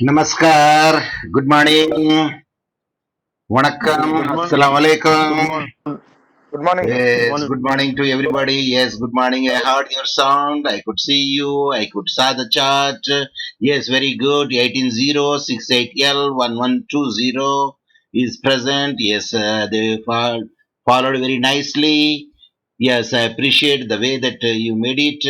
Namaskar. Good morning. Vanakkam. Good morning. Assalamu alaikum. Good morning. Good morning, sir. Good Yes, morning. good morning to everybody. Yes, good morning. I heard your sound. I could see you. I could saw the chart. Yes, very good. 18068L1120 is present. Yes, they followed very nicely. Yes, I appreciate the way that you made it.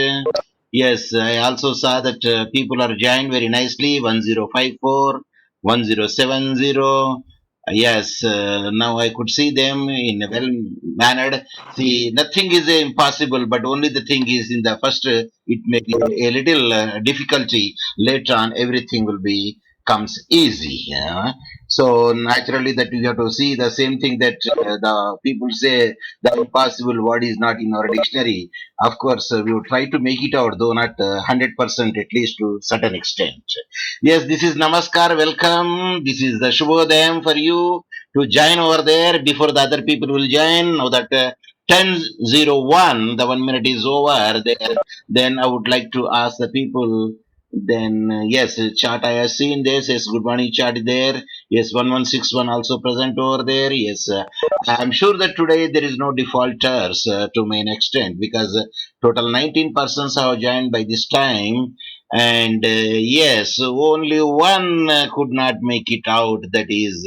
Yes, I also saw that people are joined very nicely. 1054, 1070. Yes, now I could see them in a well mannered. See, nothing is impossible, but only the thing is in the first, it may be a little difficulty. Later on, everything will be comes easy. Yeah? So naturally, that you have to see the same thing that the people say the impossible word is not in our dictionary. Of course, we will try to make it out, though not 100%, at least to certain extent. Yes, this is Namaskar. Welcome. This is the Shubhodayam for you to join over there before the other people will join. Now that 10:01, the 1 minute is over there, then I would like to ask the people. Then, yes, chat I have seen this. Yes, good morning, chat there. Yes, 1161 also present over there. Yes, I'm sure that today there is no defaulters to main extent because total 19 persons have joined by this time, and yes, only one could not make it out. That is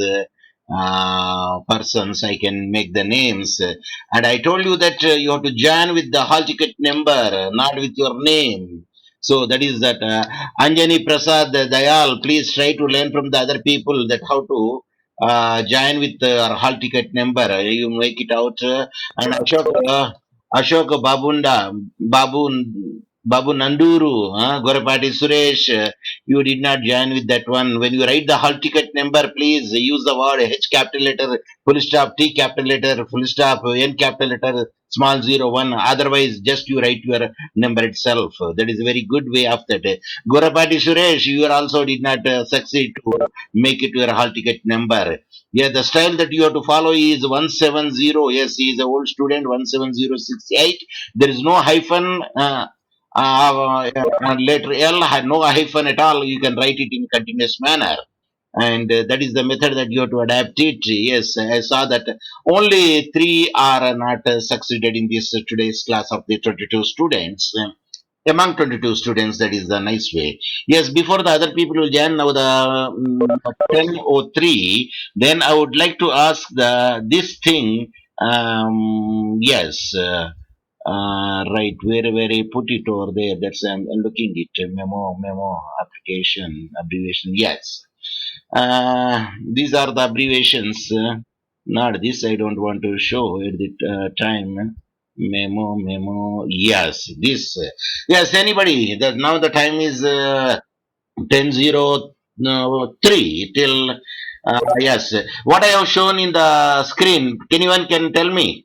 persons. I can make the names, and I told you that you have to join with the hall ticket number, not with your name. So that is that. Anjani Prasad Dayal, please try to learn from the other people that how to join with our hall ticket number. You make it out. And Ashok Babunda, Babu Nanduru, Gorapati Suresh, you did not join with that one. When you write the hall ticket number, please use the word H capital letter, full stop, T capital letter, full stop, N capital letter, small 01. Otherwise, just you write your number itself. That is a very good way of that. Gorapati Suresh, you also did not succeed to make it your hall ticket number. Yeah, the style that you have to follow is 170. Yes, he is an old student, 17068. There is no hyphen. Letter L had no hyphen at all. You can write it in continuous manner. And that is the method that you have to adapt it. Yes, I saw that only three are not succeeded in this today's class of the 22 students. Among 22 students, that is the nice way. Yes, before the other people will join, now the 10:03, then I would like to ask this thing. Yes. Right, where I put it over there. That's I'm looking it. Memo, application, abbreviation. Yes, these are the abbreviations. Not this. I don't want to show at the time. Memo. Yes, this. Yes, anybody. That now the time is 10:03 till. Yes, what I have shown in the screen. Anyone can tell me?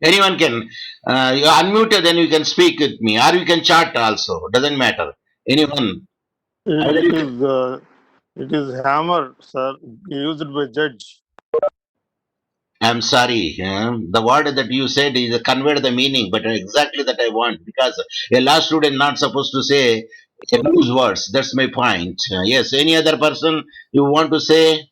Anyone can. You unmute, then you can speak with me, or you can chat also. Doesn't matter. Anyone. Either It you can. is it is hammer, sir, used by judge. I'm sorry. The word that you said is conveyed the meaning, but exactly that I want because a law student not supposed to say loose words. That's my point. Yes. Any other person you want to say?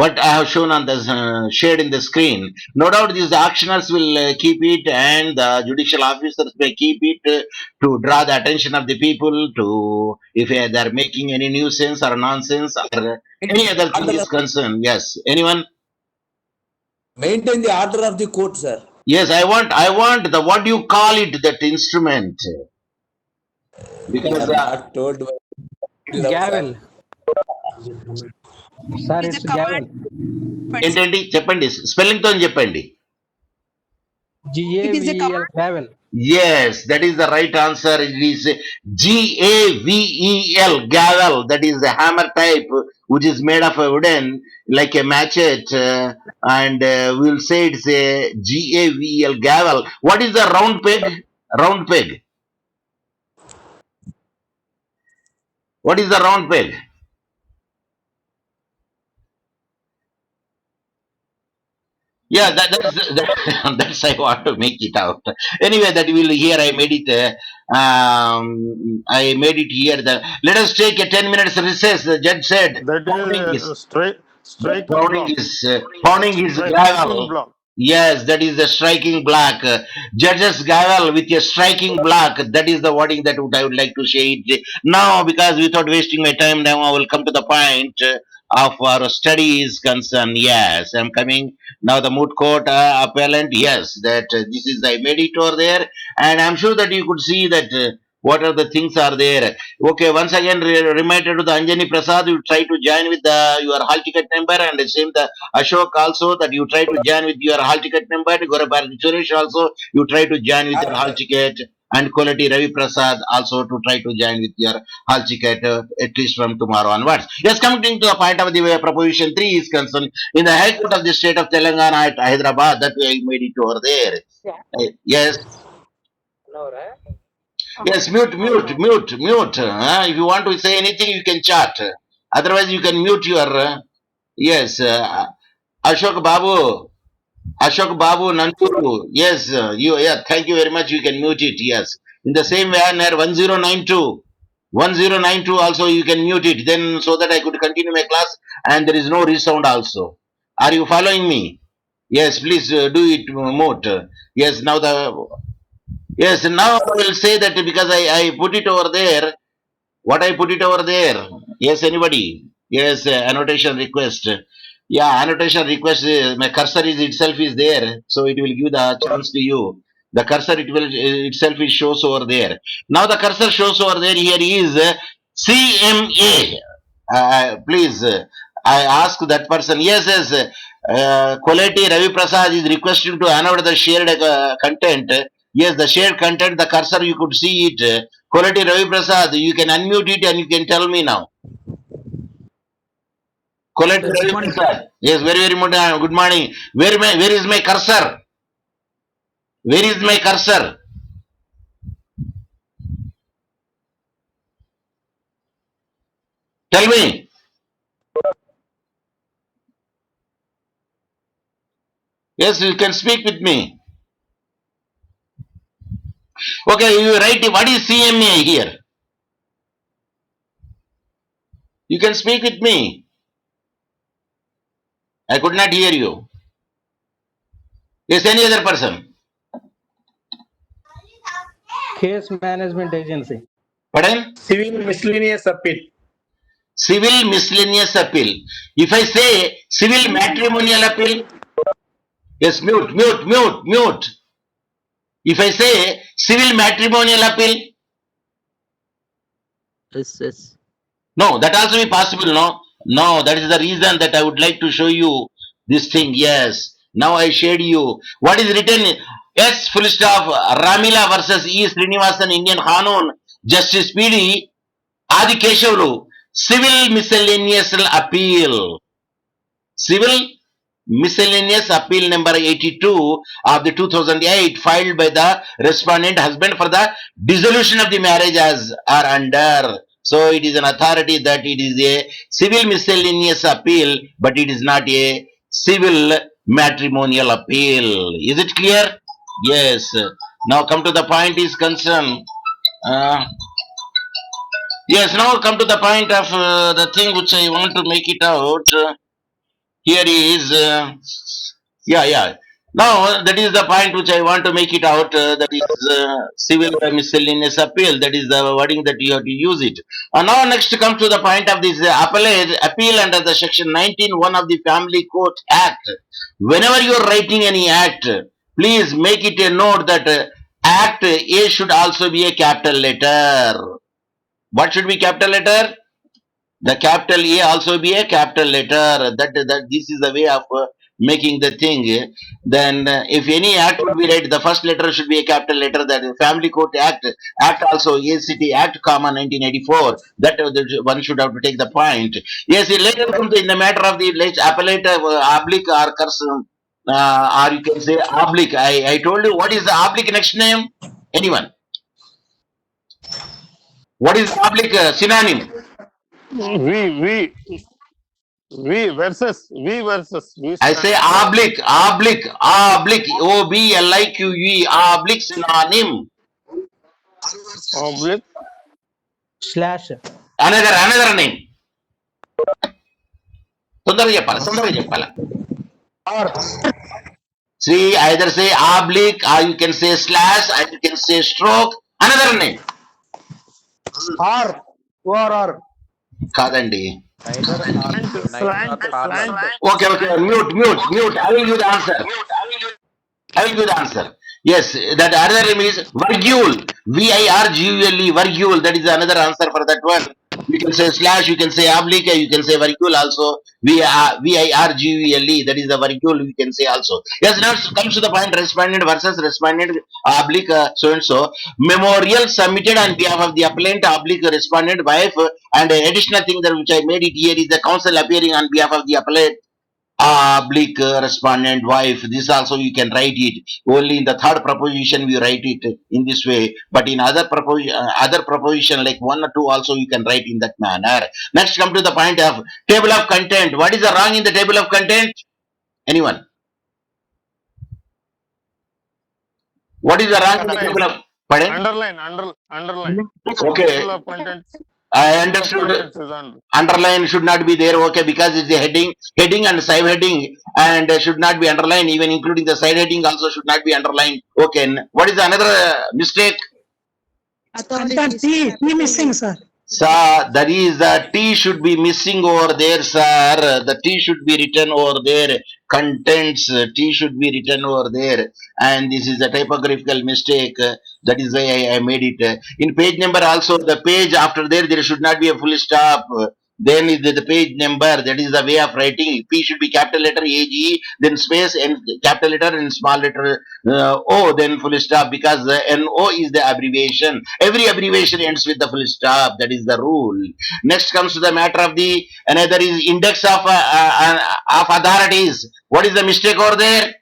What I have shown on the shade in the screen. No doubt these actioners will keep it, and the judicial officers may keep it to draw the attention of the people to if they are making any nuisance or nonsense or any other thing Order is of, concerned. Yes, anyone? maintain the order of the court, sir. Yes, I want the what do you call it that instrument We because are not told by sir. Gavel. Sir, Is a it's gavel. command. But ఏంటండి చెప్పండి spelling తో చెప్పండి. it is a Gavel. command. Gavel. Yes, that is the right answer. It is Gavel, gavel. That is the hammer type, which is made of a wooden, like a machete, and we'll say it's a Gavel, gavel. What is the round peg? Round peg. What is the round peg? Yeah, that's I want to make it out. Anyway, that will here I made it. I made it here. Let us take a 10 minutes recess. The judge said That pounding is is a striking block. pounding his Striking gavel. block. Yes, that is the striking block. Judge's gavel with a striking block. That is the wording that I would like to say it now, because without wasting my time, now I will come to the point of our studies concern. Yes, I'm coming now. The moot court appellant. Yes, that this is I made it over there, and I'm sure that you could see that. What are the things are there? Okay, once again, reminder to the Anjani Prasad, you try to join with your hall ticket number, and the same the Ashok also, that you try to join with your hall ticket number. Gauraparthi Suresh also, you try to join with your hall ticket, and Kolati Ravi Prasad also to try to join with your hall ticket at least from tomorrow onwards. Yes, coming to the point of the way proposition 3 is concerned, in the High Court of the state of Telangana at Hyderabad, that way I made it over there. Yes. Yes, mute. If you want to say anything, you can chat. Otherwise, you can mute your. Yes, Ashok Babu. Ashok Babu Nanturu. Yes, you. Yeah, thank you very much. You can mute it. Yes. In the same manner, 1092. 1092 also you can mute it. Then so that I could continue my class and there is no resound also. Are you following me? Yes, please do it mute. Yes, now the. Yes, now I will say that because I put it over there. What I put it over there? Yes, anybody? Yes, annotation request. Yeah, annotation request. My cursor is itself is there, so it will give the chance to you. The cursor it will itself is shows over there. Now the cursor shows over there. Here is CMA. Please, I ask that person. Yes. Quality Ravi Prasad is requesting to annot the shared content. Yes, the shared content. The cursor you could see it. Quality Ravi Prasad, you can unmute it and you can tell me now. Quality Good Ravi morning, sir. Prasad. Yes, very good morning. Where is my cursor? Where is my cursor? Tell me. Yes, you can speak with me. Okay, you write what is CMA here? You can speak with me. I could not hear you. Yes, any other person? Case Management Agency. Pardon? Civil miscellaneous appeal. Civil miscellaneous appeal. If I say civil matrimonial appeal, yes, mute. If I say civil matrimonial appeal, Yes. no, that also be possible, no? No, that is the reason that I would like to show you this thing. Yes. Now I showed you. What is written? S full stop Ramila versus E. Srinivasan Indian Hanun Justice PD Adi Keshavlu Civil Miscellaneous Appeal. Civil Miscellaneous Appeal number 82 of the 2008 filed by the respondent husband for the dissolution of the marriage as are under. So it is an authority that it is a civil miscellaneous appeal, but it is not a civil matrimonial appeal. Is it clear? Yes. Now come to the point is concerned. Uh, yes, now come to the point of the thing which I want to make it out. Here is yeah. Now that is the point which I want to make it out. That is civil miscellaneous appeal. That is the wording that you have to use it. Now next comes to the point of this appeal under the section 19(1) of the Family Court Act. Whenever you are writing any act, please make it a note that act A should also be a capital letter. What should be capital letter? The capital A also be a capital letter. That this is the way of making the thing. Then if any act would be read, the first letter should be a capital letter. That is Family Court Act also ACT Act, 1984. That one should have to take the point. Yes, it later comes in the matter of the appellate oblique or cursive, or you can say oblique. I told you what is the oblique next name? Anyone? What is oblique synonym? We V versus V I stands say for oblique, oblique, oblique, oblique, oblique synonym. oblique. Slash. Another name. తొందరగా చెప్పాలా R. See, either say oblique or you can say slash or you can say stroke. Another name. R. ORR. కాదండి. Neither or neither or parlor. Okay, mute. I will give the answer. Yes, that other name is virgule. Virgule, virgule. That is another answer for that one. You can say slash, you can say oblique, you can say virgule also. Virgule. That is the virgule we can say also. Yes, now comes to the point respondent versus respondent oblique so and so. Memorial submitted on behalf of the appellant oblique respondent wife, and additional thing that which I made it here is the counsel appearing on behalf of the appellant oblique respondent wife. This also you can write it only in the third proposition we write it in this way, but in other proposition like 1 or 2 also you can write in that manner. Next come to the point of table of content. What is the wrong in the table of content? Anyone? What is the wrong in the table of pardon? Underline. Okay, Table of contents. I Table of understood. contents is under. Underline should not be there, okay, because it's the heading and side heading, and should not be underlined, even including the side heading also should not be underlined. Okay, what is another mistake? Content T missing, sir. Sir, that is the T should be missing over there, sir. The T should be written over there. Contents, T should be written over there. And this is a typographical mistake. That is why I made it. In page number also, the page after there should not be a full stop. Then is the page number. That is the way of writing. P should be capital letter AGE, then space and capital letter and small letter O, then full stop, because NO is the abbreviation. Every abbreviation ends with the full stop. That is the rule. Next comes to the matter of the another is index of authorities. What is the mistake over there?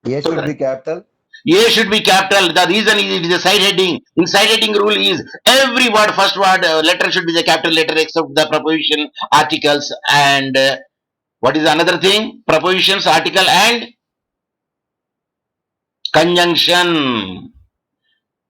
A should be capital. A should be capital. The reason is it is a side heading. In side heading rule is every word, first word, letter should be the capital letter except the preposition, articles, and what is another thing? Prepositions, article, and conjunction.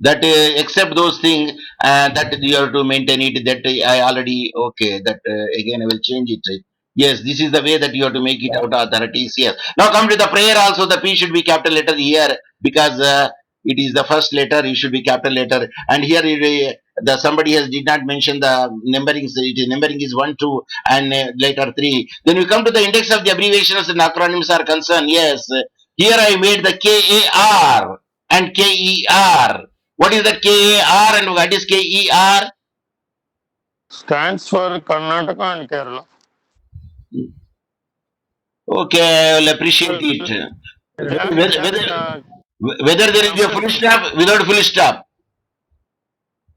That except those things that you have to maintain it. That I already okay. That again I will change it. Yes, this is the way that you have to make it out authorities. Yes. Now come to the prayer also. The P should be capital letter here because it is the first letter. It should be capital letter. And here the somebody has did not mention the numbering. So it is numbering is 1, 2, and later 3. Then we come to the index of the abbreviations and acronyms are concerned. Yes. Here I made the KAR and KER. What is the KAR and what is KER? Stands for Karnataka and Kerala. Okay, I will appreciate it. Whether there is a full stop, without full stop.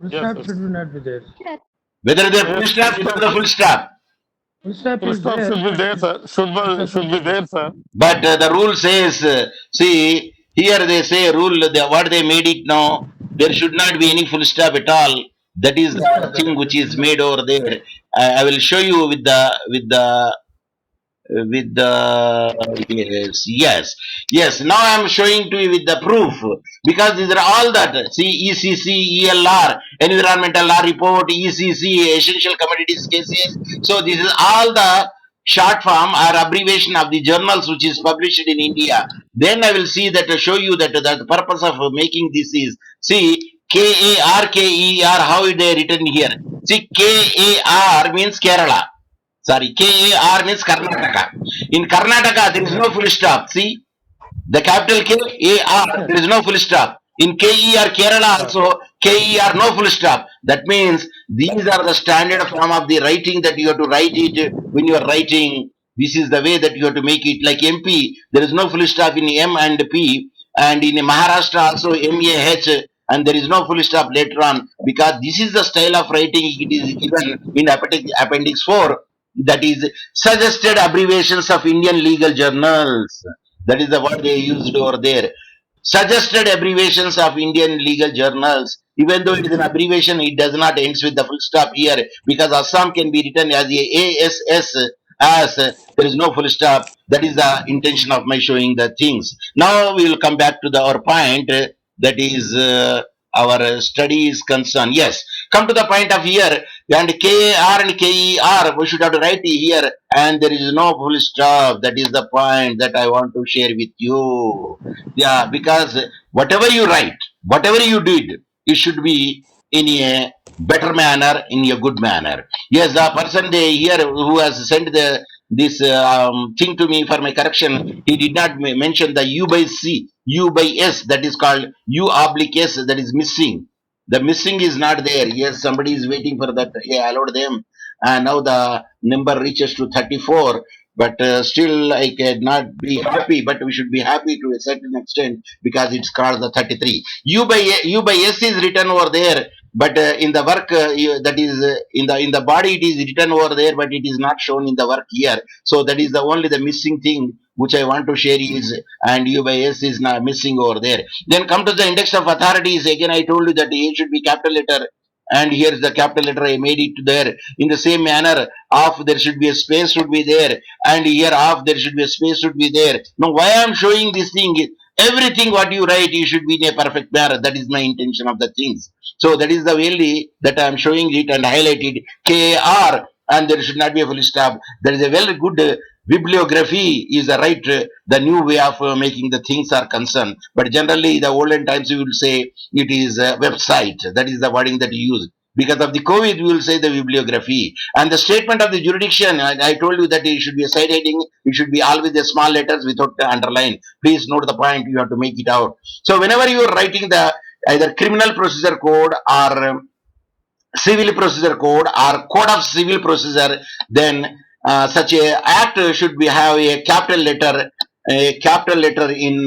Yes, Should not be there. Whether there is full stop, without the full stop. Full stop full is stop there. should be there, sir. Should be there, sir. But the rule says, see, here they say rule, what they made it now, there should not be any full stop at all. That is the thing which is made over there. I will show you with the yes. Now I am showing to you with the proof, because these are all that. See, ECC, ELR, environmental law report, ECC, essential commodities cases. So this is all the short form or abbreviation of the journals which is published in India. Then I will see that to show you that the purpose of making this is, see, KAR, KER, how they are written here. See, KAR means Kerala. Sorry, KAR means Karnataka. In Karnataka, there is no full stop. See, the capital KAR, there is no full stop. In KER, Kerala also, KER, no full stop. That means these are the standard form of the writing that you have to write it when you are writing. This is the way that you have to make it. Like MP, there is no full stop in M and P. And in Maharashtra also, MAH, and there is no full stop later on, because this is the style of writing. It is given in appendix 4. That is suggested abbreviations of Indian legal journals. That is the word they used over there. Suggested abbreviations of Indian legal journals. Even though it is an abbreviation, it does not ends with the full stop here because Assam can be written as ASS as there is no full stop. That is the intention of my showing the things. Now we will come back to our point. That is our study is concerned. Yes, come to the point of here and KR and KER. We should have to write here, and there is no full stop. That is the point that I want to share with you. Yeah, because whatever you write, whatever you did, it should be in a better manner, in a good manner. Yes, the person here who has sent this thing to me for my correction, he did not mention the U by C, U by S, that is called U oblique S, that is missing. The missing is not there. Yes, somebody is waiting for that. Yeah, allowed them. And now the number reaches to 34. But still, I cannot be happy. But we should be happy to a certain extent because it's called the 33. U by S is written over there, but in the work that is in the body it is written over there, but it is not shown in the work here. So that is the only the missing thing which I want to share is, and U by S is not missing over there. Then come to the index of authorities. Again, I told you that A should be capital letter, and here is the capital letter. I made it there in the same manner. Off there should be a space should be there, and here off there should be a space should be there. Now, why I am showing this thing? Everything what you write, you should be in a perfect manner. That is my intention of the things. So that is the way that I am showing it and highlighted KAR, and there should not be a full stop. There is a very good bibliography is the right, the new way of making the things are concerned. But generally, the olden times we will say it is a website. That is the wording that you use. Because of the COVID, we will say the bibliography. And the statement of the jurisdiction, I told you that it should be a side heading. It should be all with the small letters without the underline. Please note the point. You have to make it out. So whenever you are writing the either criminal procedure code or civil procedure code or code of civil procedure, then such a act should be have a capital letter. A capital letter in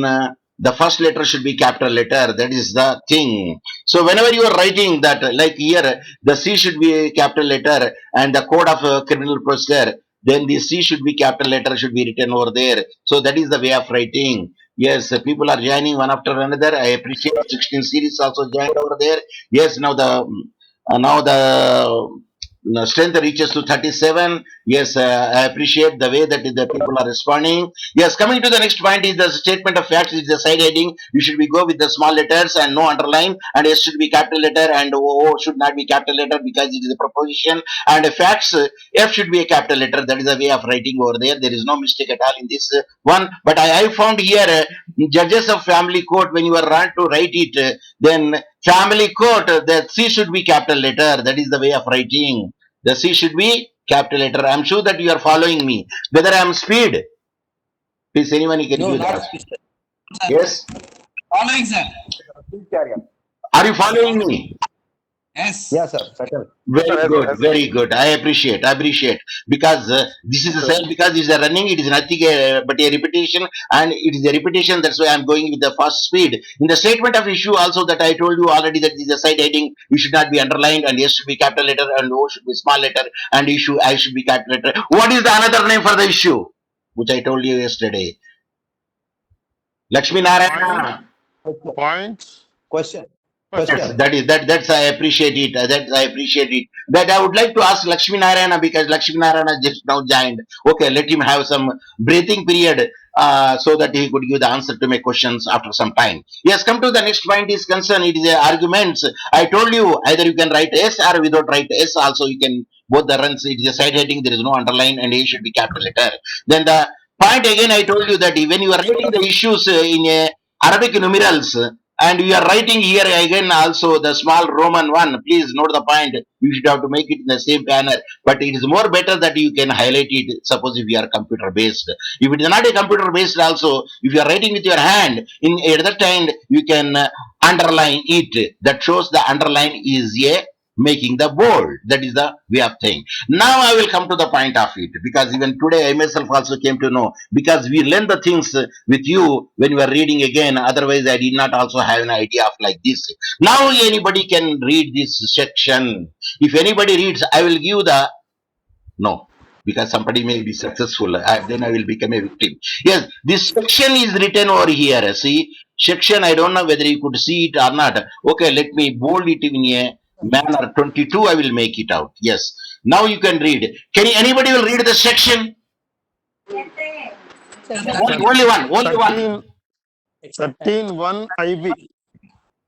the first letter should be capital letter. That is the thing. So whenever you are writing that, like here, the C should be a capital letter, and the code of criminal procedure, then the C should be capital letter, should be written over there. So that is the way of writing. Yes, people are joining one after another. I appreciate 16 series also joined over there. Yes, now the strength reaches to 37. Yes, I appreciate the way that the people are responding. Yes, coming to the next point is the statement of facts is the side heading. You should be go with the small letters and no underline, and S should be capital letter, and O should not be capital letter because it is a proposition. And facts, F should be a capital letter. That is the way of writing over there. There is no mistake at all in this one. But I found here judges of family court, when you are trying to write it, then family court, the C should be capital letter. That is the way of writing. The C should be capital letter. I am sure that you are following me. Whether I am speed, please anyone you can No, give not that. Yes. following, sir. Are you following me? Yes. Yes, sir. Settle. Very good, very good. I appreciate because this is a self because it's a running. It is nothing but a repetition, and it is a repetition. That's why I'm going with the fast speed. In the statement of issue, also that I told you already that is a side heading. You should not be underlined, and S should be capital letter, and O should be small letter, and issue I should be capital letter. What is the another name for the issue, which I told you yesterday? Lakshmi Narayana. Points. Question. Yes, Question. that's I appreciate it. That I appreciate it. That I would like to ask Lakshmi Narayana because Lakshmi Narayana just now joined. Okay, let him have some breathing period so that he could give the answer to my questions after some time. Yes, come to the next point is concerned. It is arguments. I told you either you can write S or without write S. Also, you can both the runs. It is a side heading. There is no underline, and A should be capital letter. Then the point again. I told you that when you are writing the issues in Arabic numerals. And we are writing here again also the small Roman one. Please note the point. You should have to make it in the same manner. But it is more better that you can highlight it. Suppose if you are computer based. If it is not a computer based also, if you are writing with your hand, in at that time you can underline it. That shows the underline is a making the bold. That is the way of thing. Now I will come to the point of it because even today I myself also came to know because we learn the things with you when you are reading again. Otherwise, I did not also have an idea of like this. Now anybody can read this section. If anybody reads, I will give the no. Because somebody may be successful, then I will become a victim. Yes, this section is written over here. See, section, I don't know whether you could see it or not. Okay, let me bold it in a manner. 22, I will make it out. Yes. Now you can read. Anybody will read the section? Only one. 13:1 IB.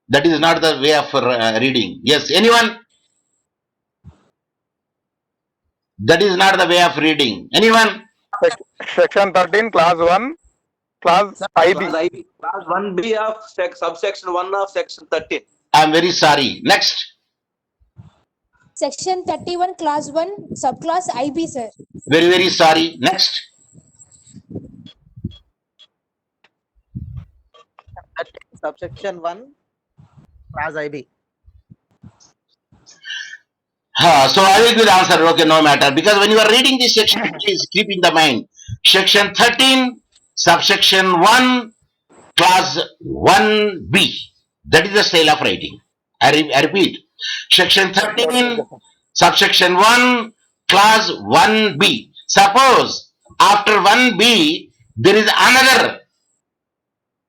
That is not the way of reading. Yes. Anyone? That is not the way of reading. Anyone? Section 13, class 1, class IB. Class 1B of subsection 1 of section 13. I am very sorry. Next. Section 31, class 1, subclass IB, sir. Very, very sorry. Next. Subsection 1, class IB. So I will give the answer. Okay, no matter. Because when you are reading this section, please keep in the mind. Section 13, subsection 1, class 1B. That is the style of writing. I repeat. Section 13, subsection 1, class 1B. Suppose after 1B, there is another,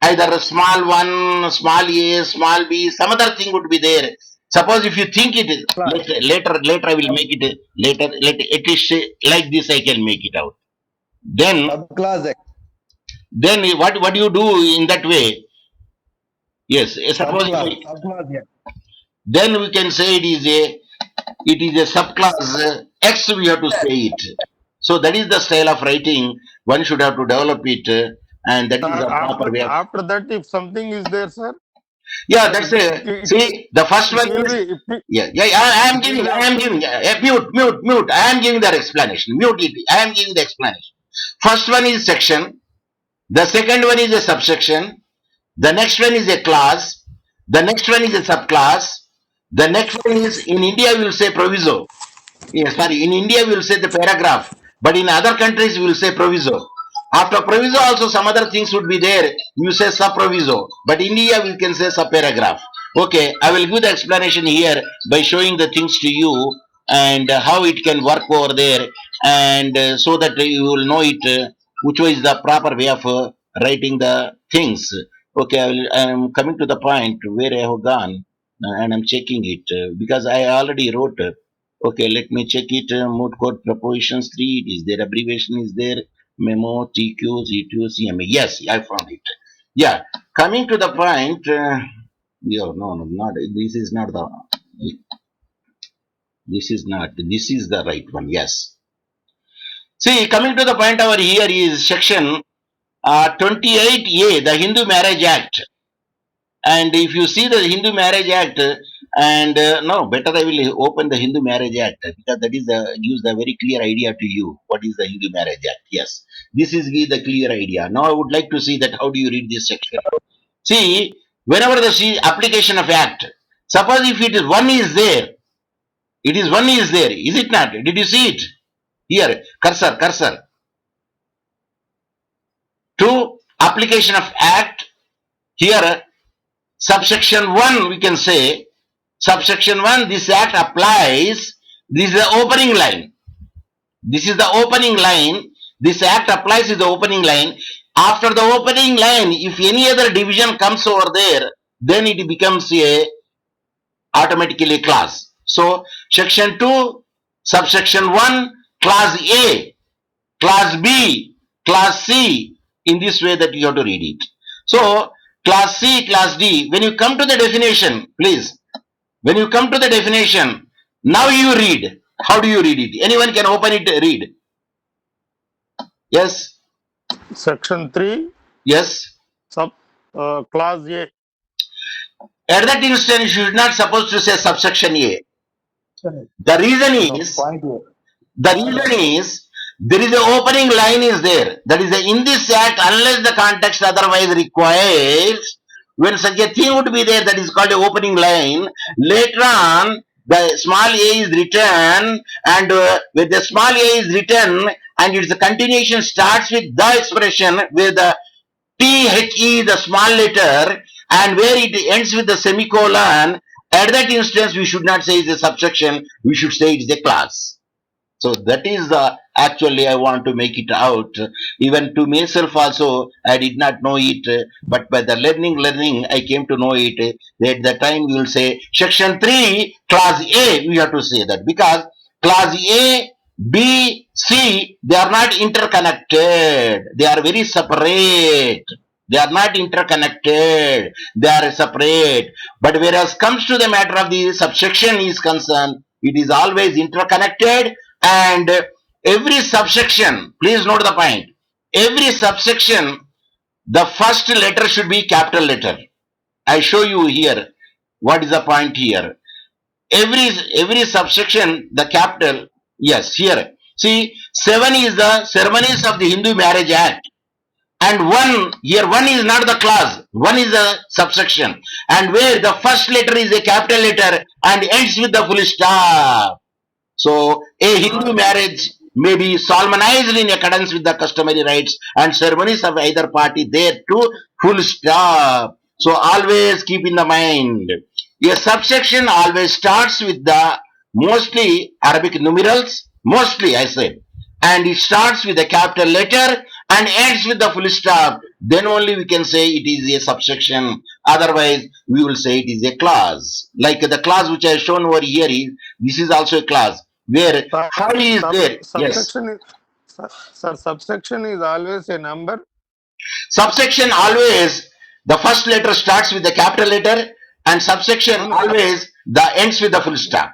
either a small 1, small a, small b, some other thing would be there. Suppose if you think it is, later I will make it, at least like this I can make it out. Then what do you do in that way? Yes, suppose then we can say it is a subclass X, we have to say it. So that is the style of writing. One should have to develop it, and that is the proper way. After that, if something is there, sir. Yeah, that's it. See, the first one is, I am giving, mute. I am giving that explanation. Mute it. I am giving the explanation. First one is section. The second one is a subsection. The next one is a class. The next one is a subclass. The next one is, in India we will say proviso. In India we will say the paragraph. But in other countries we will say proviso. After proviso also some other things would be there. You say sub proviso. But in India we can say sub paragraph. Okay, I will give the explanation here by showing the things to you and how it can work over there, and so that you will know it, which is the proper way of writing the things. Okay, I am coming to the point where I have gone, and I am checking it because I already wrote. Okay, let me check it. Mode code propositions 3. It is there. Abbreviation is there. Memo, TQ, CQ, CMA. Yes, I found it. Yeah, coming to the point. No, not this is not the. This is not. This is the right one. Yes. See, coming to the point over here is section 28A, the Hindu Marriage Act. And if you see the Hindu Marriage Act, and no, better I will open the Hindu Marriage Act, because that is gives the very clear idea to you what is the Hindu Marriage Act. Yes, this is the clear idea. Now I would like to see that how do you read this section. See, whenever the application of act, suppose if it is one is there, is it not? Did you see it? Here, cursor. To application of act, here, subsection 1 we can say, subsection 1, this act applies, this is the opening line. This is the opening line, this act applies to the opening line. After the opening line, if any other division comes over there, then it becomes automatically a class. So, section 2, subsection 1, class A, class B, class C, in this way that you have to read it. So, class C, class D, when you come to the definition, please, when you come to the definition, now you read. How do you read it? Anyone can open it, read. Yes? Section 3. Yes? Class A. At that instant, you should not supposed to say subsection A. The reason is, there is an opening line is there. That is in this act, unless the context otherwise requires, when such a thing would be there, that is called an opening line. Later on, the small a is written, and when the small a is written, and its continuation starts with the expression where the THE, the small letter, and where it ends with the semicolon. At that instance, we should not say it's a subsection, we should say it's a class. So that is the actually I want to make it out. Even to myself also I did not know it, but by the learning I came to know it. At the time we will say section 3 class A, we have to say that because class A, B, C, they are not interconnected. They are very separate. They are not interconnected. They are separate. But whereas comes to the matter of the subsection is concerned, it is always interconnected, and every subsection, please note the point, every subsection, the first letter should be capital letter. I show you here what is the point here. Every subsection, the capital, yes, here. See, 7 is the ceremonies of the Hindu Marriage Act. And 1, here 1 is not the clause, 1 is a subsection. And where the first letter is a capital letter and ends with the full stop. So, a Hindu marriage may be solemnized in accordance with the customary rites and ceremonies of either party there to full stop. So, always keep in the mind. A subsection always starts with the mostly Arabic numerals, mostly I said, and it starts with a capital letter and ends with the full stop. Then only we can say it is a subsection. Otherwise, we will say it is a clause. Like the clause which I have shown over here is, this is also a clause where Sir, 5 is there. Yes. subsection is, sir, subsection is always a number. Subsection always, the first letter starts with the capital letter and subsection always the ends with the full stop.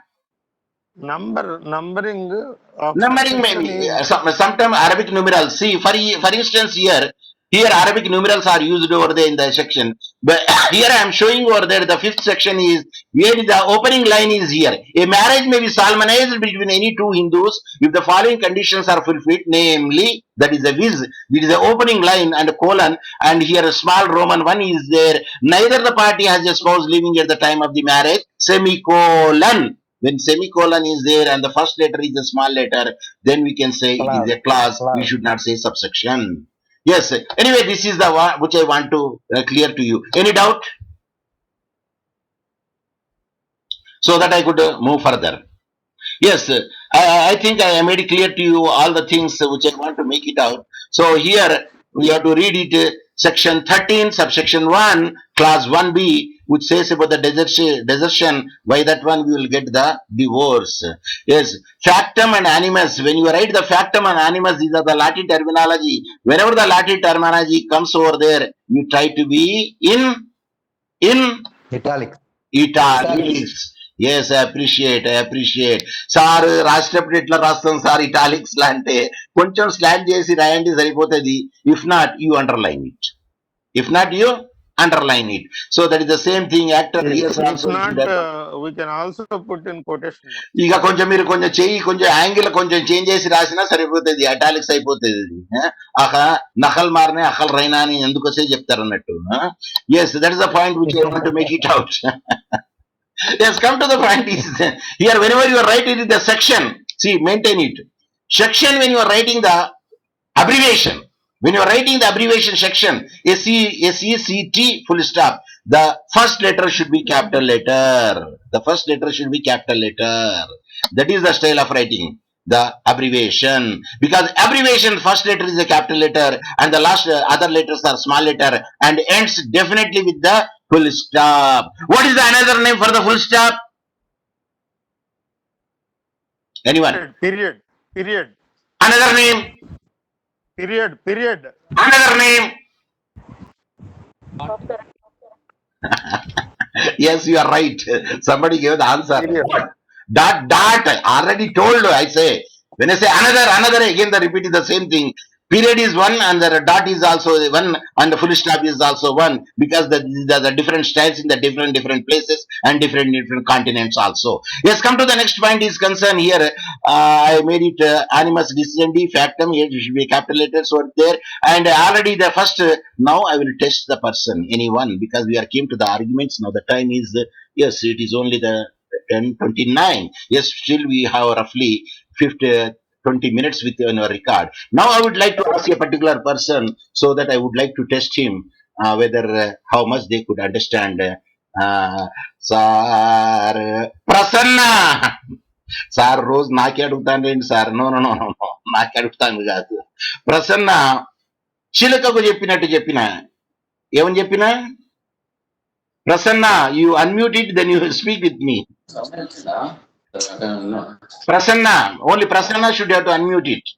Numbering of Numbering subsection maybe, is, sometimes Arabic numerals. See, for instance here Arabic numerals are used over there in the section. But here I am showing over there the 5th section is where the opening line is here. A marriage may be solemnized between any two Hindus if the following conditions are fulfilled, namely, that is a viz, it is the opening line and a colon, and here a small Roman 1 is there. Neither the party has a spouse living at the time of the marriage, semicolon. When semicolon is there and the first letter is a small letter, then we can say it is a clause. We should not say subsection. Yes. Anyway, this is the one which I want to clear to you. Any doubt? So that I could move further. Yes, I think I made it clear to you all the things which I want to make it out. So here we have to read it. Section 13, subsection 1, clause 1b, which says about the desertion. By that one we will get the divorce. Yes, factum and animus. When you write the factum and animus, these are the Latin terminology. Whenever the Latin terminology comes over there, you try to be in Italics. italics. Yes, I appreciate. Sir రాసేటప్పుడు ఎట్లా రాస్తాం sir italics లా అంటే కొంచెం స్లాండ్ చేసి రాయండి సరిపోతుంది. If not you underline it. So that is the same thing actor. if not, we can also put in quotation marks. ఇక కొంచెం మీరు కొంచెం చెయ్యి కొంచెం యాంగిల్ కొంచెం చేంజ్ చేసి రాసినా సరిపోతుంది, అటాలిక్స్ అయిపోతుంది. నకల్ మారనే అకల్ రైనా అని ఎందుకొసే చెప్తారు అన్నట్టు. Yes, that is the point which I want to make it out. Yes, come to the point is here whenever you are writing the section, see, maintain it. Section, when you are writing the abbreviation, section, SECT full stop, the first letter should be capital letter. That is the style of writing the abbreviation, because abbreviation first letter is a capital letter and the last other letters are small letter and ends definitely with the full stop. What is the another name for the full stop? Anyone? Period. Another name? Period. Another name? Yes, you are right. Somebody gave the answer. Dot, I already told, I say. When I say another, again the repeat is the same thing. Period is one and the dot is also one and the full stop is also one, because the different styles in the different places and different continents also. Yes, come to the next point is concerned here. I made it animus decidendi factum. Here it should be capital letters over there, and already the first. Now I will test the person, anyone, because we are came to the arguments. Now the time is yes, it is only the 10:29. Yes, still we have roughly 20 minutes with your record. Now I would like to ask a particular person, so that I would like to test him whether how much they could understand. Sir Prasanna, sir రోజు నాకే అడుగుతాను sir. No no no no no, నాకే అడుగుతాను కాదు. ప్రసన్న చిలకకు చెప్పినట్టు చెప్పిన. ఏమని చెప్పినా? Prasanna, you unmute it, then you speak with me. Prasanna, only Prasanna should have to unmute it.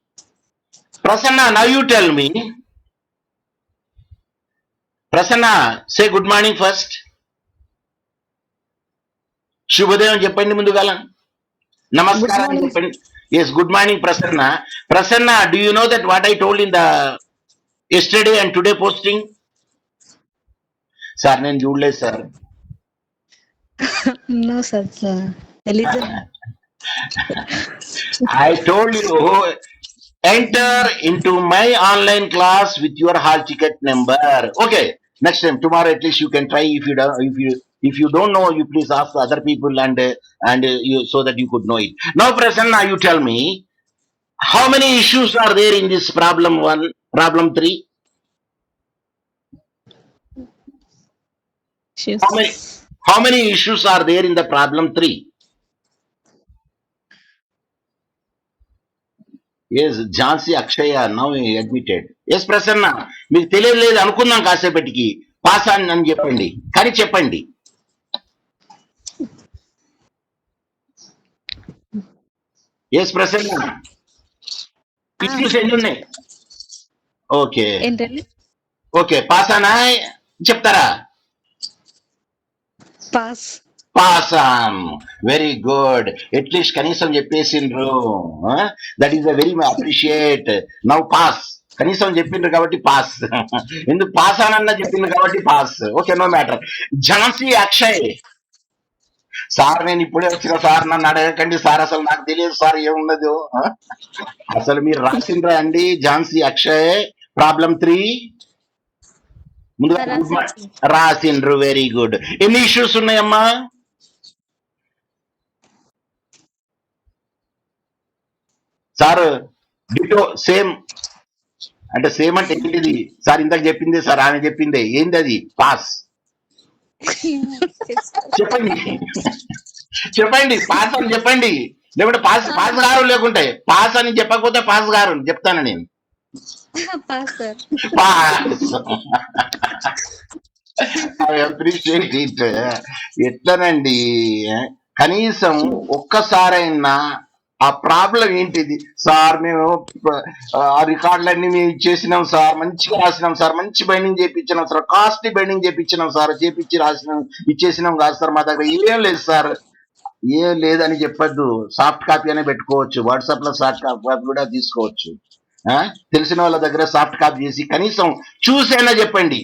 Prasanna, now you tell me. Prasanna, say good morning first. శుభోదయం చెప్పండి ముందుగాల. నమస్కారం చెప్పండి. Yes, good morning Prasanna. Prasanna, do you know that what I told in the yesterday and today posting? Sir నేను చూడలేదు sir. No, sir. Elizabeth. I told you, enter into my online class with your hall ticket number. Okay, next time, tomorrow at least you can try. If you don't know, you please ask other people and you, so that you could know it. Now, Prasanna, you tell me, how many issues are there in this problem 1, problem 3? She's How many issues are there in the problem 3? Yes, Jhansi Akshaya now admitted. Yes, Prasanna, మీకు తెలియలేదు అనుకుందాం కాసేపటికి. Pass అని చెప్పండి, కానీ చెప్పండి. Yes Prasanna, issues ఎన్ని ఉన్నాయి? ఓకే ఏంటండి? ఓకే, పాస్ అనా చెప్తారా? Pass. Pass on, very good. At least కనీసం చెప్పేసిండ్రు. That is a very appreciate. Now pass, కనీసం చెప్పిండ్రు కాబట్టి పాస్. ఎందుకు పాస్ అనన్నా చెప్పిండ్రు కాబట్టి pass. Okay, no matter. Jhansi Akshay, sir నేను ఇప్పుడే వచ్చిన సార్, నన్ను అడగకండి సార్, అసలు నాకు తెలియదు సార్ ఏమున్నదో. అసలు మీరు రాసిండ్రా అండి ఝాన్సీ అక్షయ్ ప్రాబ్లం 3? ముందుగా రాసిండ్రు, వెరీ గుడ్. ఎన్ని ఇష్యూస్ ఉన్నాయమ్మా? సార్ డిటో సేమ్ అంటే సేమ్ అంటే ఏంటిది సార్? ఇందాక చెప్పిందే సార్, ఆమె చెప్పిందే. ఏంది అది? పాస్. చెప్పండి చెప్పండి, పాస్ అని చెప్పండి. లేకుంటే పాస్ పాస్ గారు, లేకుంటే పాస్ అని చెప్పకపోతే పాస్ గారు చెప్తాను నేను. Pass sir. Pass. I appreciate it. ఎట్లనండి, కనీసం ఒక్కసారైనా ఆ ప్రాబ్లం ఏంటిది సార్, మేము ఆ రికార్డులన్నీ మేము ఇచ్చేసినాం సార్, మంచిగా రాసినాం సార్, మంచి బైండింగ్ చేయించినాం సార్, కాస్ట్లీ బైండింగ్ చేయించినాం సార్, చేపించి రాసినాం, ఇచ్చేసినాం కాదు సార్, మా దగ్గర ఏం లేదు సార్. ఏం లేదని చెప్పొద్దు, సాఫ్ట్ కాపీ అనే పెట్టుకోవచ్చు, వాట్సాప్ లో సాఫ్ట్ కాపీ కూడా తీసుకోవచ్చు. తెలిసిన వాళ్ళ దగ్గర సాఫ్ట్ కాపీ చేసి కనీసం చూసైనా చెప్పండి.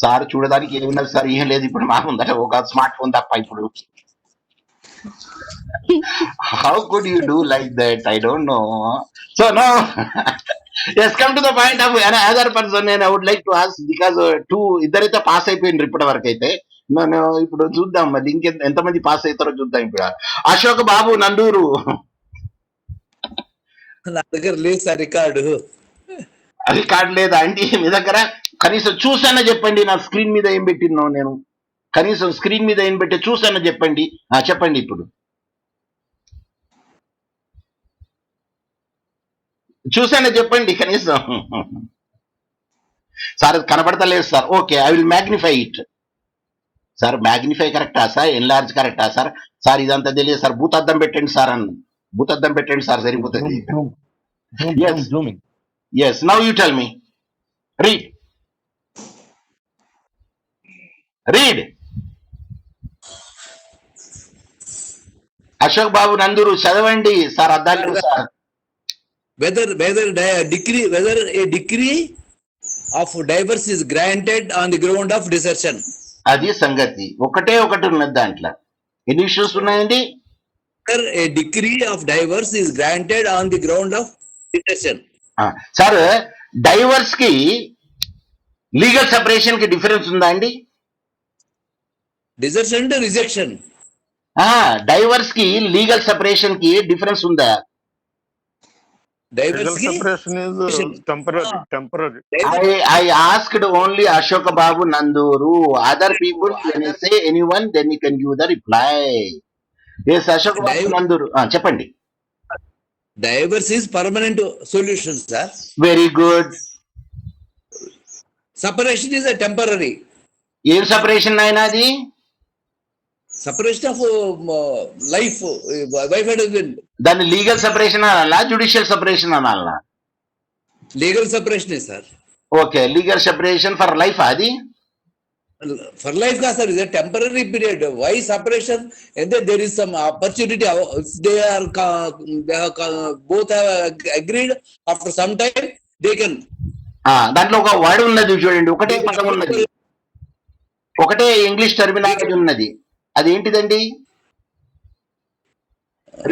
సార్ చూడడానికి ఏమున్నది సార్, ఏం లేదు, ఇప్పుడు మా ఉందట ఒక స్మార్ట్ ఫోన్ తప్ప. ఇప్పుడు how could you do like that? I don't know. So now yes, come to the point of another person, and I would like to ask, because ఇద్దరైతే పాస్ అయిపోయిండ్రు ఇప్పటి వరకు అయితే. నేను ఇప్పుడు చూద్దాం మరి ఎంతమంది పాస్ అవుతారో చూద్దాం. ఇప్పుడు అశోక్ బాబు నందూరు. నా దగ్గర లేదు సార్ రికార్డు. రికార్డు లేదా అండి మీ దగ్గర? కనీసం చూసానా చెప్పండి. నా స్క్రీన్ మీద ఏం పెట్టినో నేను, కనీసం స్క్రీన్ మీద ఏం పెట్టి చూసానా చెప్పండి. చెప్పండి ఇప్పుడు చూసానా చెప్పండి కనీసం. సార్ కనపడతలేదు sir. Okay, I will magnify it. Sir magnify కరెక్టా సార్? ఎన్లార్జ్ కరెక్టా సార్? సార్ ఇదంతా తెలియదు సార్, భూతద్దం పెట్టండి సార్ అని. భూతద్దం పెట్టండి సార్, సరిపోతుంది. Yes, now you tell me. Read read. Ashok Babu Nanduru చదవండి సార్, అద్దాలు sir. whether a decree of divorce is granted on the ground of desertion. అది సంగతి. ఒకటే ఒకటి ఉన్నది దాంట్లో. ఎన్ని ఇష్యూస్ ఉన్నాయండి? Whether a decree of divorce is granted on the ground of desertion. Sir, divorce కి లీగల్ సెపరేషన్ కి డిఫరెన్స్ ఉందా అండి? Desertion to rejection. డైవర్స్ కి లీగల్ సెపరేషన్ కి డిఫరెన్స్ ఉందా? Legal Divorce ki separation is temporary. I asked only Ashok Babu Nanduru. Other people, when I say anyone, then you can give the reply. Yes Ashok Babu Nanduru చెప్పండి. Diverse is permanent solution, sir. Very good. Separation is a temporary. ఏం separation అయినా అది? Separation of life, wife and husband. దాన్ని legal separation అనాలా, judicial separation అనాలా? Legal separation is, sir. Okay, legal separation for life అది? For life, sir, is a temporary period. Why separation? And then there is some opportunity. They have both have agreed. After some time, they can. దాంట్లో ఒక word ఉన్నది చూడండి, ఒకటే పదం ఉన్నది, ఒకటే English terminology ఉన్నది. అదేంటిదండి?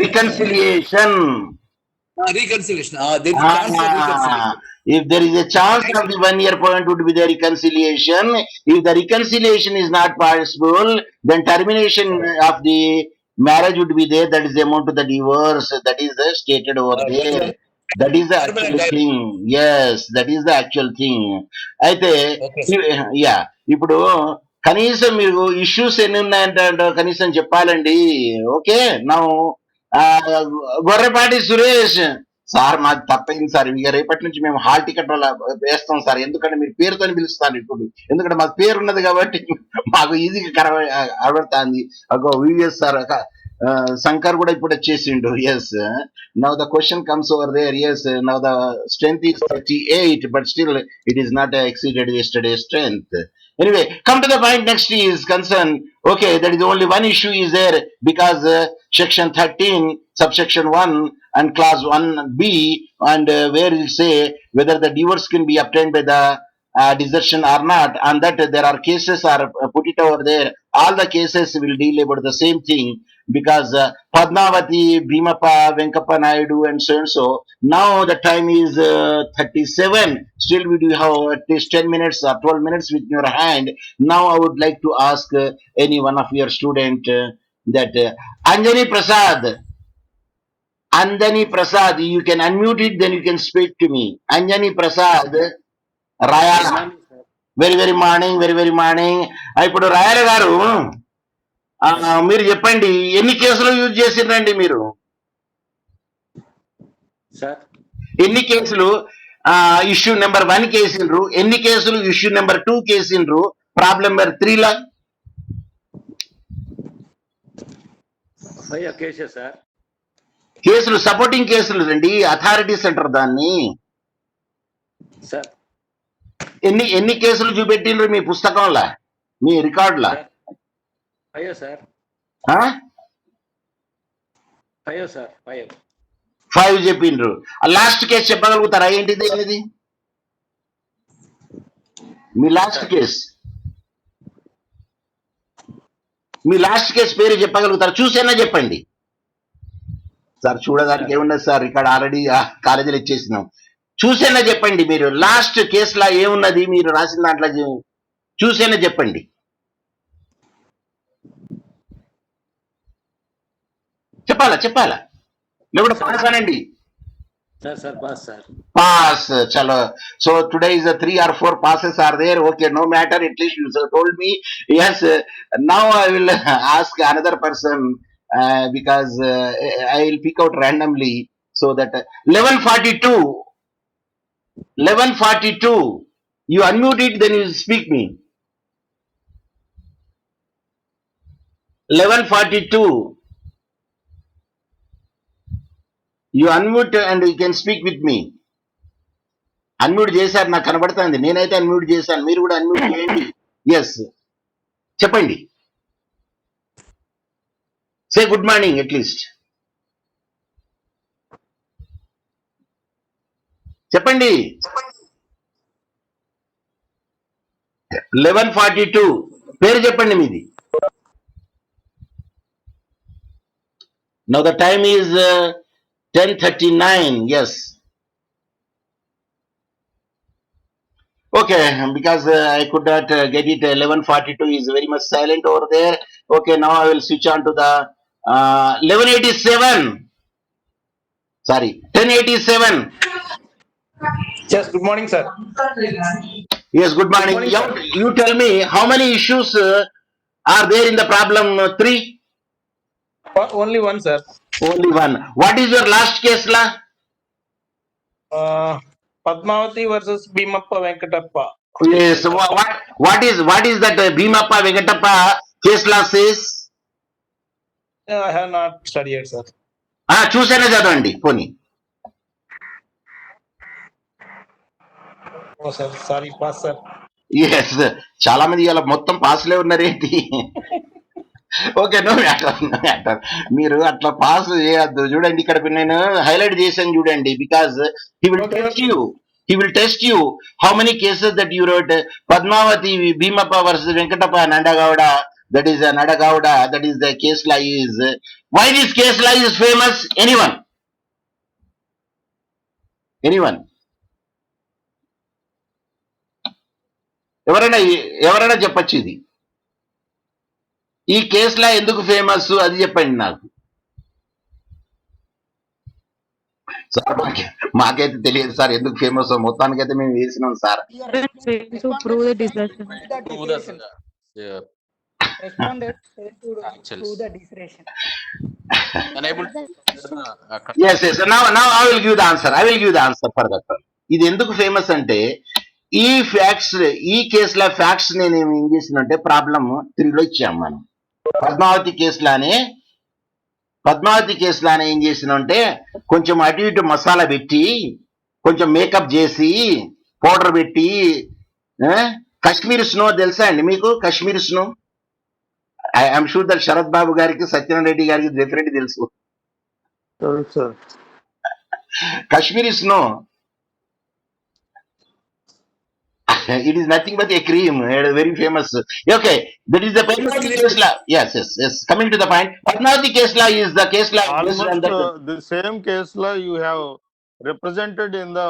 Reconciliation. Reconciliation. There is chance for reconciliation. If there is a chance of the 1 year point would be the reconciliation. If the reconciliation is not possible, then termination of the marriage would be there. That is the amount of the divorce. That is stated over there. That is the actual thing. Yes, that is the actual thing. అయితే yeah, ఇప్పుడు కనీసం మీరు issues ఎన్ని ఉన్నాయంటే కనీసం చెప్పాలండి. Okay, నా Gorrepati Suresh sir, మాకు తప్పైంది సార్, ఇక రేపటి నుంచి మేము హాల్ టికెట్ వేస్తాం సార్, ఎందుకంటే మీరు పేరుతో పిలుస్తాను ఇప్పుడు, ఎందుకంటే మాకు పేరు ఉన్నది కాబట్టి మాకు ఈజీగా కనబడుతుంది. ఒక వివిఎస్ సార్ శంకర్ కూడా ఇప్పుడు వచ్చేసిండు. Yes, now the question comes over there. Yes, now the strength is 38, but still it is not exceeded yesterday strength. Anyway, come to the point. Next is concerned. Okay, there is only one issue is there because section 13 subsection 1 and clause 1b and where it say whether the divorce can be obtained by the desertion or not, and that there are cases are put it over there. All the cases will deal about the same thing because Padmavati, Bhimappa, Venkappa Naidu and so and so. Now the time is 37. Still we do have at least 10 minutes or 12 minutes with your hand. Now I would like to ask any one of your student that Anjani Prasad, you can unmute it, then you can speak to me. Anjani Prasad, Rayala. Very very morning, very very morning. ఇప్పుడు రాయల గారు మీరు చెప్పండి, ఎన్ని కేసులు use చేసిండ్రండి మీరు? ఎన్ని కేసులు issue number 1 కేసిండ్రు, ఎన్ని కేసులు ఇష్యూ నెంబర్ 2 కేసిండ్రు, ప్రాబ్లం నెంబర్ 3 లా? 5 కేసెస్ సార్. కేసులు సపోర్టింగ్ కేసులు రండి, అథారిటీస్ అంటారు దాన్ని. సార్ ఎన్ని కేసులు చూపెట్టిండ్రు మీ పుస్తకంలో, మీ రికార్డులా? 5 సార్. 5 సార్. 5 చెప్పిండ్రు. లాస్ట్ కేసు చెప్పగలుగుతారా ఏంటిది అనేది? మీ లాస్ట్ కేసు, మీ లాస్ట్ కేసు పేరు చెప్పగలుగుతారా? చూసేనా చెప్పండి సార్. చూడడానికి ఏమున్నది సార్, ఇక్కడ ఆల్రెడీ కాలేజీలో ఇచ్చేసినాం. చూసేనా చెప్పండి, మీరు లాస్ట్ కేసులా ఏమున్నది మీరు రాసిన దాంట్లో చూసేనా చెప్పండి. చెప్పాలా లేకపోతే పాస్ అనండి. Pass. Chalo. So today is 3 or 4 passes are there. Okay, no matter. At least you told me. Yes. Now I will ask another person because I will pick out randomly. So that 1142. You unmute it, then you speak me. 1142. You unmute and you can speak with me. Unmute చేశారు, నాకు కనబడుతుంది. నేనైతే unmute చేశాను, మీరు కూడా unmute చేయండి. Yes, చెప్పండి. సే good morning at least. చెప్పండి. 1142 పేరు చెప్పండి మీది. Now the time is 10:39. Yes. Okay, because I could not get it. 1142 is very much silent over there. Okay, now I will switch on to the 1187. Sorry, 1087. Yes, good morning, sir. Yes, good morning. You tell me how many issues are there in the problem 3? Only one, sir. Only one. What is your last case law? Padmavati versus Bhimappa Venkatappa. Yes. What is that Bhimappa Venkatappa case law says? I have not studied, sir. చూసేనే చదవండి పోనీ. Oh, sir. Sorry, pass, sir. Yes, చాలా మంది ఇలా మొత్తం పాస్లే ఉన్నారేంటి? Okay, no matter. మీరు అట్లా పాస్ చేయొద్దు. చూడండి, ఇక్కడ నేను హైలైట్ చేశాను చూడండి. Because he will test you how many cases that you wrote. Padmavathi Bheemappa versus Venkatappa Nandagowda, that is Nadagowda, that is the case law is. Why this case law is famous? Anyone? ఎవరైనా చెప్పచ్చు ఇది. ఈ కేసు లా ఎందుకు ఫేమస్ అది చెప్పండి నాకు. సార్ మాకైతే తెలియదు సార్ ఎందుకు ఫేమస్. మొత్తానికైతే మేము వేసినాం sir. To prove the desertion. Responded to prove the dissertation. Unable yes. Now I will give the answer for that. ఇది ఎందుకు ఫేమస్ అంటే ఈ ఫ్యాక్ట్స్, ఈ కేసులో ఫ్యాక్ట్స్ నేను ఏం చేసినంటే ప్రాబ్లమ్ 3లో ఇచ్చాం మనం. పద్మావతి కేసులానే ఏం చేసినంటే కొంచెం అటు ఇటు మసాలా పెట్టి, కొంచెం మేకప్ చేసి, పౌడర్ పెట్టి, కాశ్మీర్ స్నో తెలుసా అండి మీకు? Kashmir snow I'm sure that Sharath Babu గారికి, సత్యనారాయణ రెడ్డి గారికి డెఫినెట్ తెలుసు. Kashmiri snow, it is nothing but a cream, very famous. Okay, that is the Padmavati case law. Yes. Coming to the point, Padmavati case law is the case law. Almost the same case law you have represented in the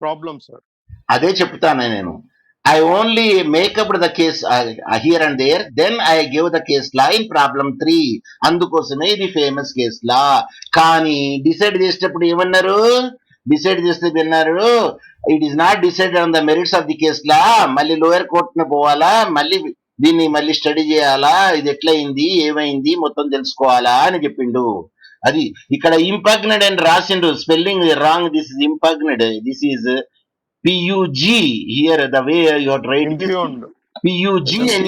problem, sir. అదే చెప్తాను నేను. I only make up the case here and there, then I give the case law in problem 3. అందుకోసమే ఇది famous case లా. కానీ decide చేసేటప్పుడు ఏమన్నారు? విన్నారు it is not decided on the merits of the case లా. మళ్ళీ లోయర్ కోర్టును పోవాలా, మళ్ళీ స్టడీ చేయాలా, ఇది ఎట్లయింది, ఏమైంది, మొత్తం తెలుసుకోవాలా అని చెప్పిండు. అది ఇక్కడ ఇంపాగ్నెడ్ అని రాసిండు, spelling wrong. This is impugned, this is PUG here, the way you are writing PUGNED,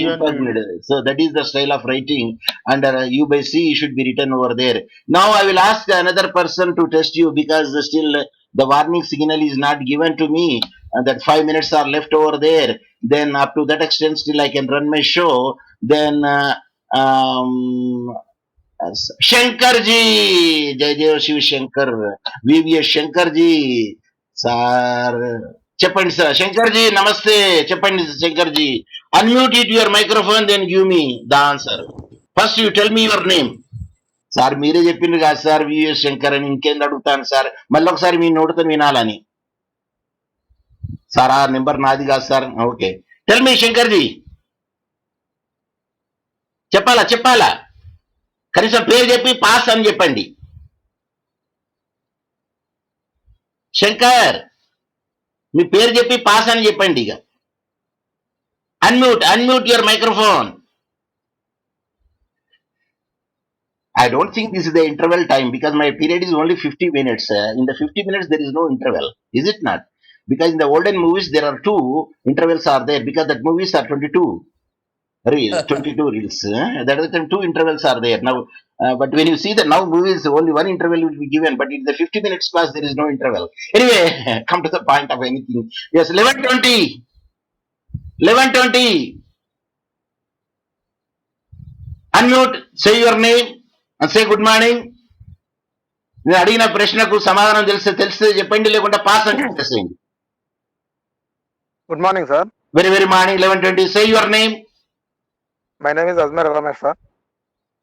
impugned. So that is the style of writing, and U by C should be written over there. Now I will ask another person to test you, because still the warning signal is not given to me, and that 5 minutes are left over there. Then up to that extent still I can run my show. Then Shankarji, Jai Shiv Shankar, VVS Shankarji. Sir చెప్పండి sir. Shankarji నమస్తే, చెప్పండి Shankarji. Unmute it your microphone, then give me the answer. First you tell me your name. Sir మీరే చెప్పిండ్రు కాదు sir VS Shankar అని, ఇంకేం అడుగుతాను sir? మళ్ళీ ఒకసారి మీ నోటితో వినాలని. సార్ ఆ నెంబర్ నాది కాదు సార్. Okay, tell me శంకర్జీ. చెప్పాలా? కనీసం పేరు చెప్పి పాస్ అని చెప్పండి. శంకర్, మీ పేరు చెప్పి పాస్ అని చెప్పండి. ఇక unmute your microphone. I don't think this is the interval time, because my period is only 50 minutes. In the 50 minutes there is no interval, is it not? Because in the olden movies there are 2 intervals are there, because that movies are 22 reels. That is 2 intervals are there now. But when you see the now movies, only 1 interval will be given, but in the 50 minutes class there is no interval. Anyway, come to the point of anything. Yes, 11:20. Unmute, say your name and say good morning. నేను అడిగిన ప్రశ్నకు సమాధానం తెలిస్తే చెప్పండి, లేకుంటే pass అని చెప్పేసేయండి. Good morning, sir. Very morning. 11:20. Say your name. My name is Azmer Ramesh, sir.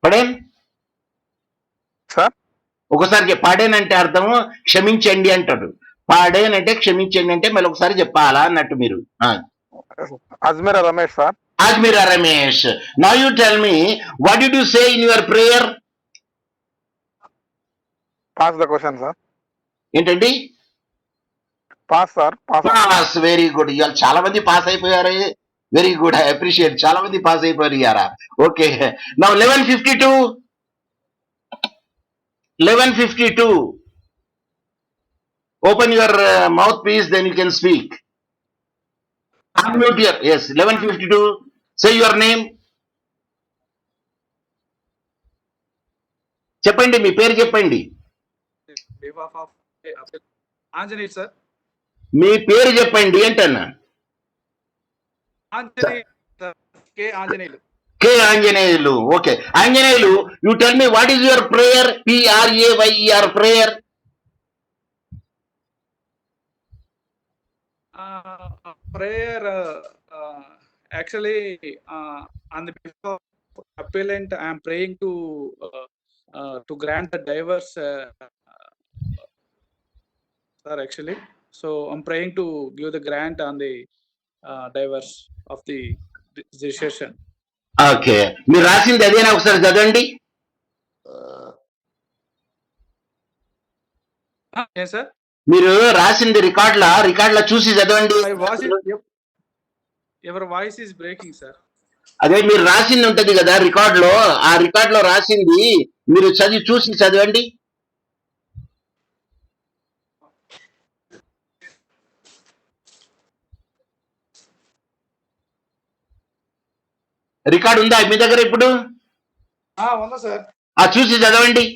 పడేన్ Sir? ఒకసారి పాడేన్ అంటే అర్థము క్షమించండి అంటాడు. పాడేన్ అంటే క్షమించండి అంటే మళ్ళీ ఒకసారి చెప్పాలా అన్నట్టు మీరు. Azmer Ramesh, sir. Ajmir Ramesh. Now you tell me, what did you say in your prayer? Pass the question, sir. ఏంటండి? Pass, sir. Pass. Very good. ఇవాళ చాలా మంది పాస్ అయిపోయారు. Very good, I appreciate. చాలా మంది పాస్ అయిపోయారు ఇయారా. Okay, now 11:52. 11:52. Open your mouthpiece, then you can speak. Unmute your, yes, 11:52. Say your name. చెప్పండి, మీ పేరు చెప్పండి. ఆంజనేయులు సార్. మీ పేరు చెప్పండి అంటన్నా. K Anjaneyulu. K Anjaneyulu. Okay Anjaneyulu, you tell me what is your prayer? PRAYER prayer. Prayer, actually, on the behalf of appellant, I am praying to grant the diverse, sir, actually. So I'm praying to give the grant on the diverse of the decision. Okay, మీరు రాసింది అదేనా? ఒకసారి చదవండి. Yes, sir. మీరు రాసింది రికార్డులా చూసి చదవండి. Your voice is breaking, sir. అదే మీరు రాసింది ఉంటది కదా ఆ రికార్డ్ లో రాసింది మీరు చూసి చదవండి. రికార్డు ఉందా మీ దగ్గర ఇప్పుడు? ఉందా సార్? చూసి చదవండి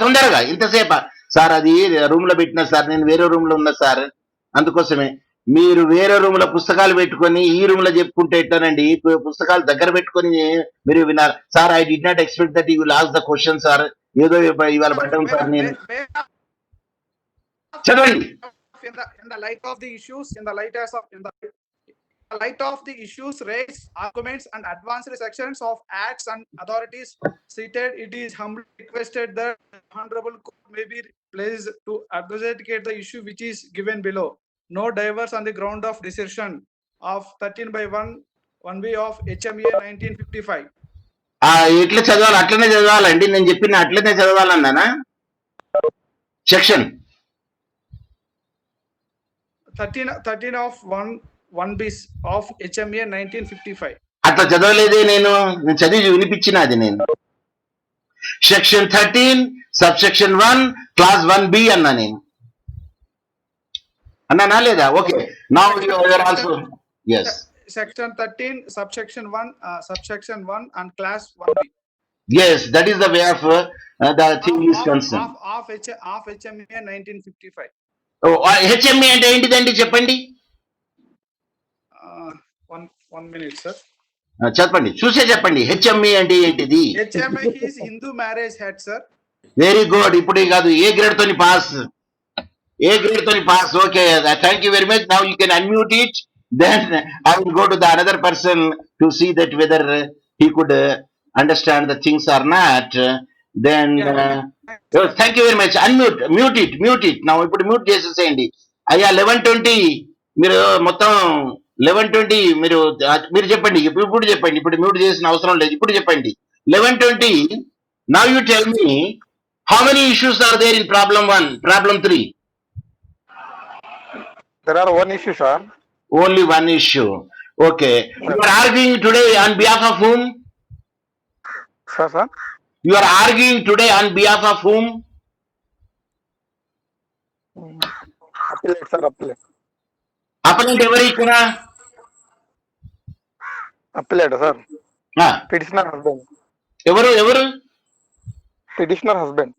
తొందరగా. ఇంతసేపా సార్? అది రూమ్ లో పెట్టిన సార్, నేను వేరే రూమ్ లో ఉన్నా సార్, అందుకోసమే. మీరు వేరే రూమ్ లో పుస్తకాలు పెట్టుకొని ఈ రూమ్ లో చెప్పుకుంటే ఎట్టానండి? పుస్తకాలు దగ్గర పెట్టుకొని మీరు విన్నారు sir. I did not expect that you will ask the question sir. ఏదో ఇవాళ పడ్డాం సార్. నేను చదవండి. In the light of the issues raised, arguments and advanced sections of acts and authorities cited, it is humbly requested that honorable court may be pleased to adjudicate the issue which is given below. No diverse on the ground of decision of 13/1 1B of HMA 1955. ఎట్లా చదవాలి? అట్లనే చదవాలండి. నేను చెప్పిన అట్లనే చదవాలన్నానా? Section 13 of 1B of HMA 1955. అట్లా చదవలేదే నేను చదివి వినిపించిన అది నేను. సెక్షన్ 13 సబ్సెక్షన్ 1 క్లాస్ 1B అన్నా నేను. అన్నానా లేదా? Okay, now you are also yes. Section 13 subsection 1 and class 1B. Yes, that is the way of the thing is concerned. Of HMA 1955. HMA అంటే ఏంటిదండి చెప్పండి? One minute, sir. చెప్పండి, చూసే చెప్పండి. HMA అంటే ఏంటిది? HMA is Hindu marriage head, sir. Very good. ఇప్పుడు కాదు, ఏ గ్రేడ్ తోని pass. Okay, thank you very much. Now you can unmute it. Then I will go to the another person to see that whether he could understand the things or not. Then thank you very much. Mute it. Now ఇప్పుడు mute చేసేసేయండి. అయ్యా 11:20 మీరు మొత్తం 11:20 మీరు చెప్పండి. ఇప్పుడు చెప్పండి. ఇప్పుడు మ్యూట్ చేసిన అవసరం లేదు. ఇప్పుడు చెప్పండి 11:20. Now you tell me how many issues are there in problem 1, problem 3? There are one issue, sir. Only one issue. Okay. You are arguing today on behalf of whom? Sir? You are arguing today on behalf of whom? Appellate, sir. Appellant ఎవరు ఇక్కడ? Appellate, sir. Petitioner husband. ఎవరు? Petitioner husband.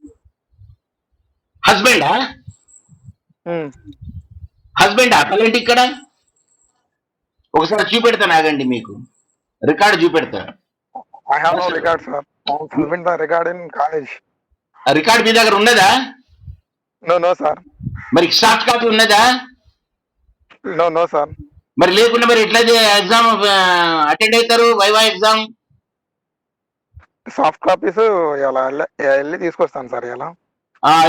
హస్బెండా? హస్బెండా అప్పలెంట్ ఇక్కడ? ఒకసారి చూపెడతాను, ఆగండి, మీకు record చూపెడతాను. I have no record, sir. Husband the record in college. ఆ రికార్డు మీ దగ్గర ఉన్నదా? No, sir. మరి సాఫ్ట్ కాపీ ఉన్నదా? No, sir. మరి లేకుండా మరి ఎట్లా ఎగ్జామ్ అటెండ్ అవుతారు? వైవా ఎగ్జామ్ సాఫ్ట్ కాపీస్ వెళ్ళి తీసుకొస్తాను సార్.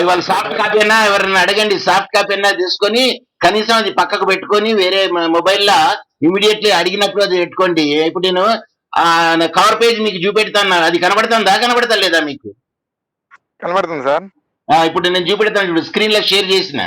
ఇవాళ సాఫ్ట్ కాపీ అయినా ఎవరైనా అడగండి. సాఫ్ట్ కాపీ అయినా తీసుకొని కనీసం అది పక్కకు పెట్టుకొని వేరే మొబైల్లో ఇమీడియట్లీ అడిగినప్పుడు అది పెట్టుకోండి. ఇప్పుడు నేను కవర్ పేజ్ మీకు చూపెడతాను. అది కనబడుతుందా, కనబడతా లేదా మీకు? కనబడుతుంది సార్. ఇప్పుడు నేను చూపెడతాను. స్క్రీన్ లో షేర్ చేసిన